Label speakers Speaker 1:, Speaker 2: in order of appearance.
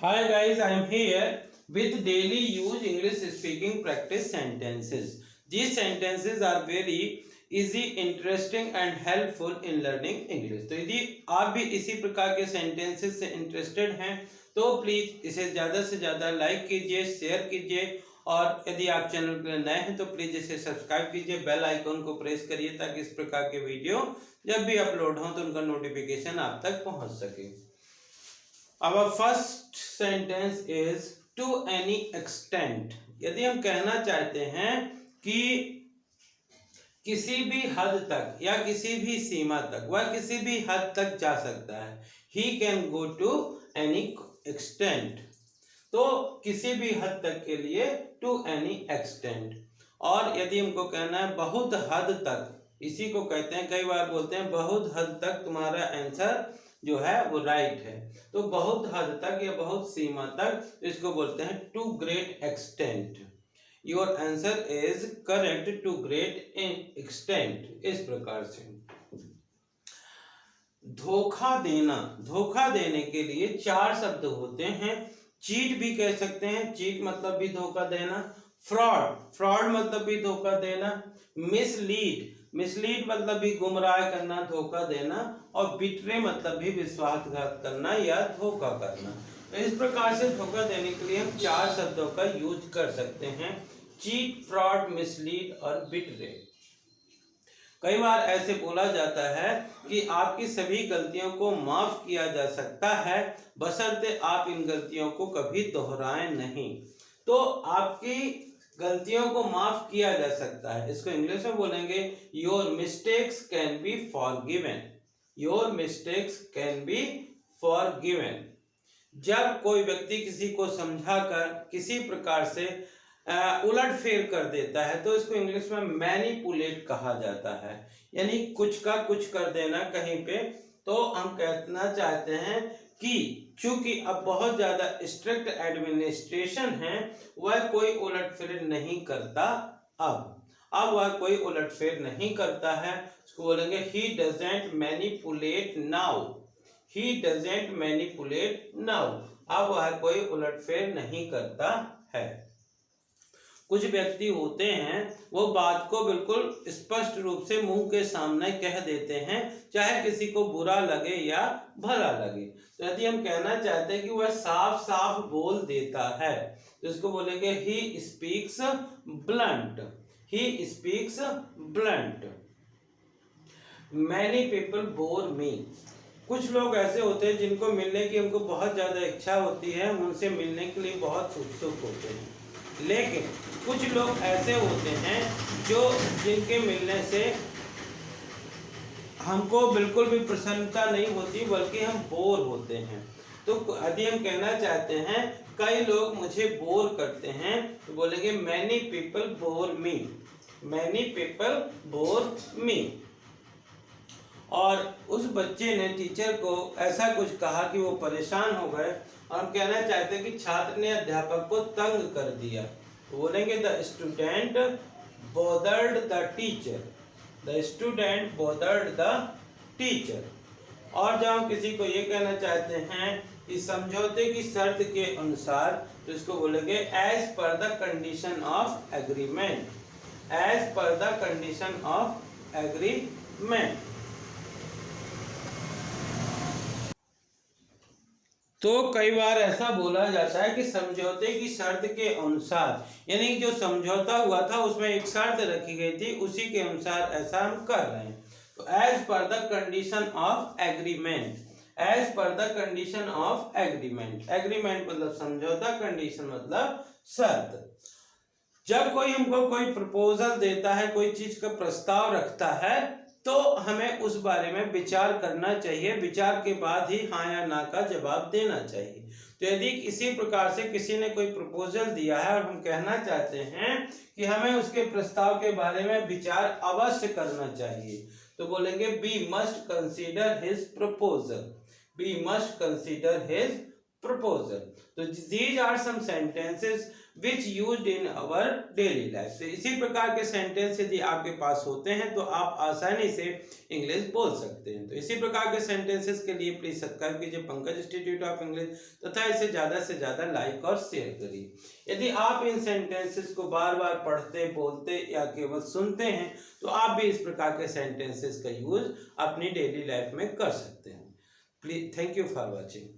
Speaker 1: Hi guys, I am here with daily use English speaking practice sentences. These sentences are very easy, interesting and helpful in learning English. तो यदि आप भी इसी प्रकार के sentences से interested हैं तो प्लीज़ इसे ज़्यादा से ज़्यादा लाइक कीजिए, शेयर कीजिए और यदि आप चैनल पर नए हैं तो प्लीज़ इसे सब्सक्राइब कीजिए, बेल आइकन को प्रेस करिए ताकि इस प्रकार के वीडियो जब भी अपलोड हों तो उनका नोटिफिकेशन आप तक पहुंच सके। Our first sentence is to any extent। यदि हम कहना चाहते हैं कि किसी भी हद तक या किसी भी सीमा तक, वह किसी भी हद तक जा सकता है। He can go to any extent। तो किसी भी हद तक के लिए to any extent। और यदि हमको कहना है बहुत हद तक, इसी को कहते हैं, कई बार बोलते हैं बहुत हद तक तुम्हारा आंसर जो है वो राइट है। तो बहुत हद तक या बहुत सीमा तक इसको बोलते हैं to great extent. Your answer is correct to great extent. इस प्रकार से धोखा देना, धोखा देने के लिए चार शब्द होते हैं। चीट भी कह सकते हैं, चीट मतलब भी धोखा देना। फ्रॉड, फ्रॉड मतलब भी धोखा देना। मिसलीड, मिसलीड मतलब भी गुमराह करना, धोखा देना। और बिट्रे मतलब भी विश्वासघात करना या धोखा करना। तो इस प्रकार से धोखा देने के लिए हम चार शब्दों का यूज कर सकते हैं, चीट, फ्रॉड, मिसलीड और बिट्रे। कई बार ऐसे बोला जाता है कि आपकी सभी गलतियों को माफ किया जा सकता है बशर्ते आप इन गलतियों को कभी दोहराएं नहीं। तो आपकी गलतियों को माफ किया जा सकता है, इसको इंग्लिश में बोलेंगे your mistakes can be forgiven. Your mistakes can be forgiven. जब कोई व्यक्ति किसी को समझाकर किसी प्रकार से उलटफेर कर देता है तो इसको इंग्लिश में मैनिपुलेट कहा जाता है, यानी कुछ का कुछ कर देना कहीं पे। तो हम कहना चाहते हैं कि चूंकि अब बहुत ज्यादा स्ट्रिक्ट एडमिनिस्ट्रेशन है, वह कोई उलटफेर नहीं करता। अब वह कोई उलटफेर नहीं करता है, उसको बोलेंगे he doesn't manipulate now. He doesn't manipulate now. अब वह कोई उलटफेर नहीं करता है। कुछ व्यक्ति होते हैं वो बात को बिल्कुल स्पष्ट रूप से मुंह के सामने कह देते हैं, चाहे किसी को बुरा लगे या भला लगे। तो यदि हम कहना चाहते हैं कि वह साफ साफ बोल देता है तो इसको बोलेंगे he speaks blunt. He speaks blunt. Many people bore me. कुछ लोग ऐसे होते हैं जिनको मिलने की हमको बहुत ज़्यादा इच्छा होती है, हम उनसे मिलने के लिए बहुत उत्सुक होते हैं, लेकिन कुछ लोग ऐसे होते हैं जिनके मिलने से हमको बिल्कुल भी प्रसन्नता नहीं होती बल्कि हम बोर होते हैं। तो यदि हम कहना चाहते हैं कई लोग मुझे बोर करते हैं तो बोलेंगे मैनी पीपल बोर मी। मैनी पीपल बोर मी। और उस बच्चे ने टीचर को ऐसा कुछ कहा कि वो परेशान हो गए, और हम कहना चाहते हैं कि छात्र ने अध्यापक को तंग कर दिया तो बोलेंगे the student bothered the teacher. The student bothered the teacher. और जब हम किसी को ये कहना चाहते हैं कि समझौते की शर्त के अनुसार तो इसको बोलेंगे as per the condition of agreement. As per the condition of agreement. तो कई बार ऐसा बोला जाता है कि समझौते की शर्त के अनुसार, यानी जो समझौता हुआ था उसमें एक शर्त रखी गई थी, उसी के अनुसार ऐसा हम कर रहे हैं। तो as per the condition of agreement. As per the condition of agreement. Agreement मतलब समझौता, कंडीशन मतलब शर्त। जब कोई हमको कोई प्रपोजल देता है, कोई चीज का प्रस्ताव रखता है तो हमें उस बारे में विचार करना चाहिए, विचार के बाद ही हाँ या ना का जवाब देना चाहिए। तो यदि इसी प्रकार से किसी ने कोई प्रपोजल दिया है और हम कहना चाहते हैं कि हमें उसके प्रस्ताव के बारे में विचार अवश्य करना चाहिए तो बोलेंगे we must consider his proposal. We must consider his proposal. तो these are some sentences which used in our daily life. तो इसी प्रकार के सेंटेंस यदि आपके पास होते हैं तो आप आसानी से इंग्लिश बोल सकते हैं। तो इसी प्रकार के सेंटेंसेस के लिए प्लीज सब्सक्राइब कीजिए पंकज इंस्टीट्यूट ऑफ इंग्लिश तथा इसे ज़्यादा से ज़्यादा लाइक और शेयर करिए। यदि आप इन सेंटेंसेस को बार बार पढ़ते, बोलते या केवल सुनते हैं तो आप भी इस प्रकार के सेंटेंसेस का यूज अपनी डेली लाइफ में कर सकते हैं। Please, thank you for watching.